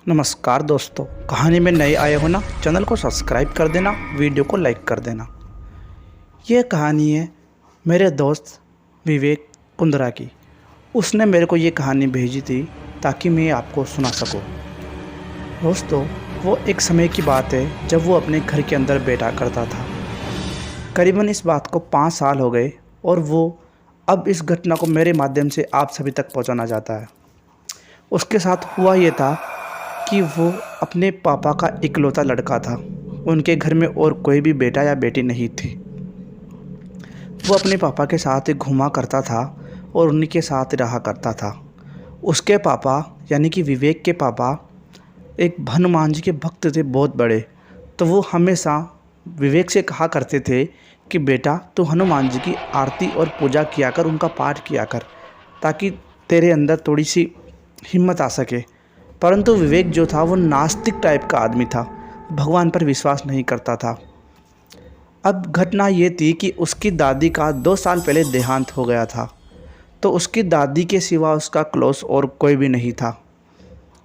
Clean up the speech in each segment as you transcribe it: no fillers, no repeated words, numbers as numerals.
नमस्कार दोस्तों, कहानी में नए आए हो ना, चैनल को सब्सक्राइब कर देना, वीडियो को लाइक कर देना। यह कहानी है मेरे दोस्त विवेक कुंद्रा की। उसने मेरे को ये कहानी भेजी थी ताकि मैं आपको सुना सकूं। दोस्तों, वो एक समय की बात है जब वो अपने घर के अंदर बैठा करता था। करीबन इस बात को 5 साल हो गए और वो अब इस घटना को मेरे माध्यम से आप सभी तक पहुंचाना चाहता है। उसके साथ हुआ ये था कि वो अपने पापा का इकलौता लड़का था। उनके घर में और कोई भी बेटा या बेटी नहीं थी। वो अपने पापा के साथ घूमा करता था और उन्हीं के साथ रहा करता था। उसके पापा यानी कि विवेक के पापा एक हनुमान जी के भक्त थे, बहुत बड़े। तो वो हमेशा विवेक से कहा करते थे कि बेटा, तू हनुमान जी की आरती और पूजा किया कर, उनका पाठ किया कर, ताकि तेरे अंदर थोड़ी सी हिम्मत आ सके। परंतु विवेक जो था वो नास्तिक टाइप का आदमी था, भगवान पर विश्वास नहीं करता था। अब घटना ये थी कि उसकी दादी का 2 साल पहले देहांत हो गया था। तो उसकी दादी के सिवा उसका क्लोज और कोई भी नहीं था।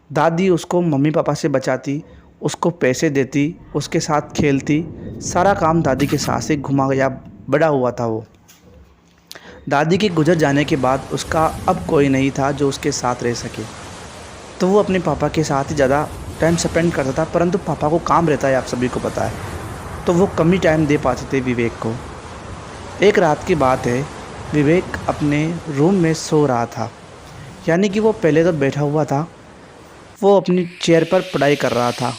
दादी उसको मम्मी पापा से बचाती, उसको पैसे देती, उसके साथ खेलती, सारा काम दादी के साथ से घुमा या बड़ा हुआ था वो। दादी के गुजर जाने के बाद उसका अब कोई नहीं था जो उसके साथ रह सके। तो वो अपने पापा के साथ ही ज़्यादा टाइम स्पेंड करता था, परंतु पापा को काम रहता है, आप सभी को पता है, तो वो कम ही टाइम दे पाते थे विवेक को। एक रात की बात है, विवेक अपने रूम में सो रहा था। यानी कि वो पहले तो बैठा हुआ था, वो अपनी चेयर पर पढ़ाई कर रहा था।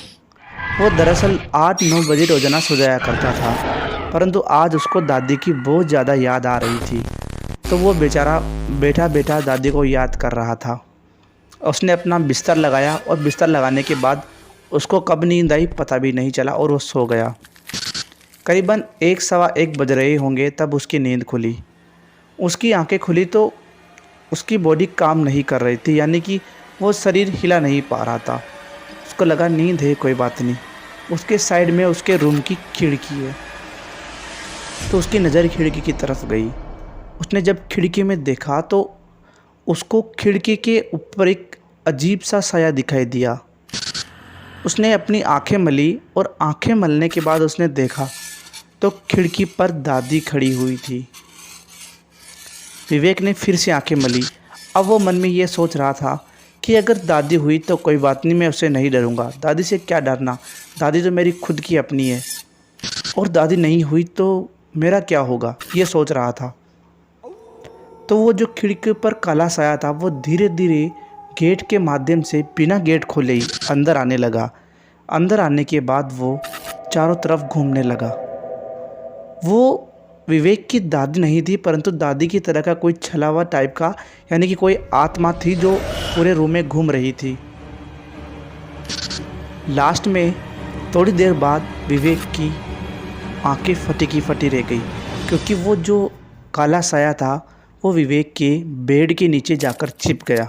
वो दरअसल 8-9 बजे रोज़ाना सो जाया करता था, परंतु आज उसको दादी की बहुत ज़्यादा याद आ रही थी। तो वो बेचारा बैठा बैठा दादी को याद कर रहा था। उसने अपना बिस्तर लगाया और बिस्तर लगाने के बाद उसको कब नींद आई पता भी नहीं चला और वो सो गया। करीबन 1-1:15 बज रहे होंगे तब उसकी नींद खुली। उसकी आंखें खुली तो उसकी बॉडी काम नहीं कर रही थी, यानी कि वो शरीर हिला नहीं पा रहा था। उसको लगा नींद है, कोई बात नहीं। उसके साइड में उसके रूम की खिड़की है, तो उसकी नज़र खिड़की की तरफ गई। उसने जब खिड़की में देखा तो उसको खिड़की के ऊपर एक अजीब सा साया दिखाई दिया। उसने अपनी आंखें मली और आंखें मलने के बाद उसने देखा तो खिड़की पर दादी खड़ी हुई थी। विवेक ने फिर से आंखें मली। अब वो मन में ये सोच रहा था कि अगर दादी हुई तो कोई बात नहीं, मैं उससे नहीं डरूंगा। दादी से क्या डरना, दादी तो मेरी खुद की अपनी है, और दादी नहीं हुई तो मेरा क्या होगा, ये सोच रहा था। तो वो जो खिड़की पर काला साया था वो धीरे धीरे गेट के माध्यम से बिना गेट खोले ही अंदर आने लगा। अंदर आने के बाद वो चारों तरफ घूमने लगा। वो विवेक की दादी नहीं थी, परंतु दादी की तरह का कोई छला हुआ टाइप का, यानी कि कोई आत्मा थी जो पूरे रूम में घूम रही थी। लास्ट में थोड़ी देर बाद विवेक की आंखें फटी की फटी रह गई, क्योंकि वो जो काला साया था वो विवेक के बेड के नीचे जाकर छिप गया।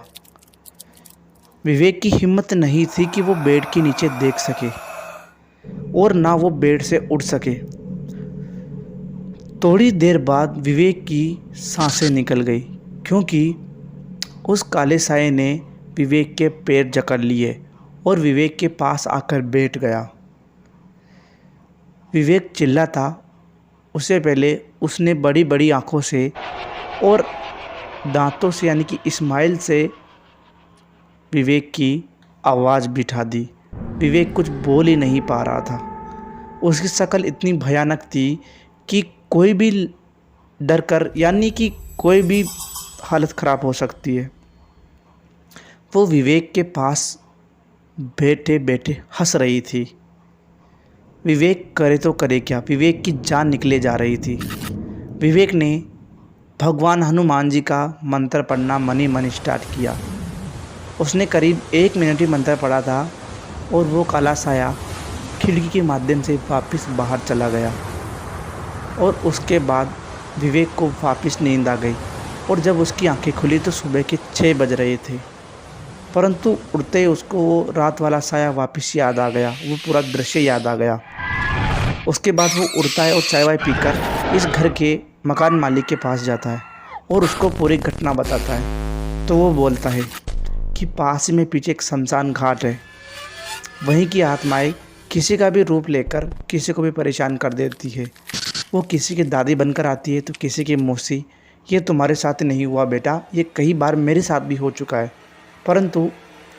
विवेक की हिम्मत नहीं थी कि वो बेड के नीचे देख सके और ना वो बेड से उठ सके। थोड़ी देर बाद विवेक की सांसें निकल गई, क्योंकि उस काले साये ने विवेक के पैर जकड़ लिए और विवेक के पास आकर बैठ गया। विवेक चिल्लाता उससे पहले उसने बड़ी बड़ी आंखों से और दांतों से, यानी कि स्माइल से, विवेक की आवाज़ बिठा दी। विवेक कुछ बोल ही नहीं पा रहा था। उसकी शक्ल इतनी भयानक थी कि कोई भी डर कर, यानी कि कोई भी हालत ख़राब हो सकती है। वो विवेक के पास बैठे बैठे हंस रही थी। विवेक करे तो करे क्या, विवेक की जान निकले जा रही थी। विवेक ने भगवान हनुमान जी का मंत्र पढ़ना मन ही मन स्टार्ट किया। उसने करीब 1 मिनट ही मंत्र पढ़ा था और वो काला साया खिड़की के माध्यम से वापस बाहर चला गया। और उसके बाद विवेक को वापस नींद आ गई और जब उसकी आंखें खुली तो सुबह के 6 बज रहे थे। परंतु उड़ते ही उसको वो रात वाला साया वापस याद आ गया, वो पूरा दृश्य याद आ गया। उसके बाद वो उड़ता है और चाय वाय पीकर इस घर के मकान मालिक के पास जाता है और उसको पूरी घटना बताता है। तो वो बोलता है कि पास में पीछे एक शमशान घाट है वहीं की आत्माएं किसी का भी रूप लेकर किसी को भी परेशान कर देती है। वो किसी की दादी बनकर आती है तो किसी की मौसी। ये तुम्हारे साथ नहीं हुआ बेटा, ये कई बार मेरे साथ भी हो चुका है। परंतु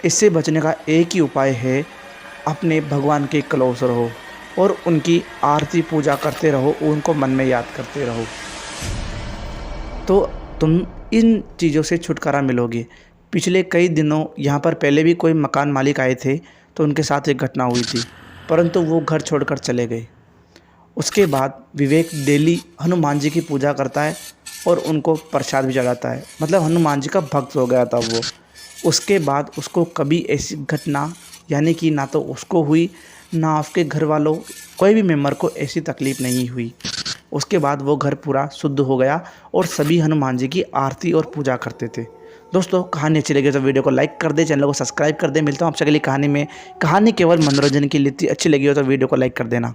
इससे बचने का एक ही उपाय है, अपने भगवान के क्लोज रहो और उनकी आरती पूजा करते रहो, उनको मन में याद करते रहो, तो तुम इन चीज़ों से छुटकारा मिलोगे। पिछले कई दिनों यहाँ पर पहले भी कोई मकान मालिक आए थे तो उनके साथ एक घटना हुई थी, परंतु वो घर छोड़कर चले गए। उसके बाद विवेक डेली हनुमान जी की पूजा करता है और उनको प्रसाद भी चढ़ाता है, मतलब हनुमान जी का भक्त हो गया था वो। उसके बाद उसको कभी ऐसी घटना, यानी कि ना तो उसको हुई ना उसके घर वालों, कोई भी मेम्बर को ऐसी तकलीफ़ नहीं हुई। उसके बाद वो घर पूरा शुद्ध हो गया और सभी हनुमान जी की आरती और पूजा करते थे। दोस्तों, कहानी अच्छी लगी तो वीडियो को लाइक कर दे, चैनल को सब्सक्राइब कर दे। मिलता हूँ आपसे अगली कहानी में। कहानी केवल मनोरंजन की लिए थी, अच्छी लगी हो तो वीडियो को लाइक कर देना।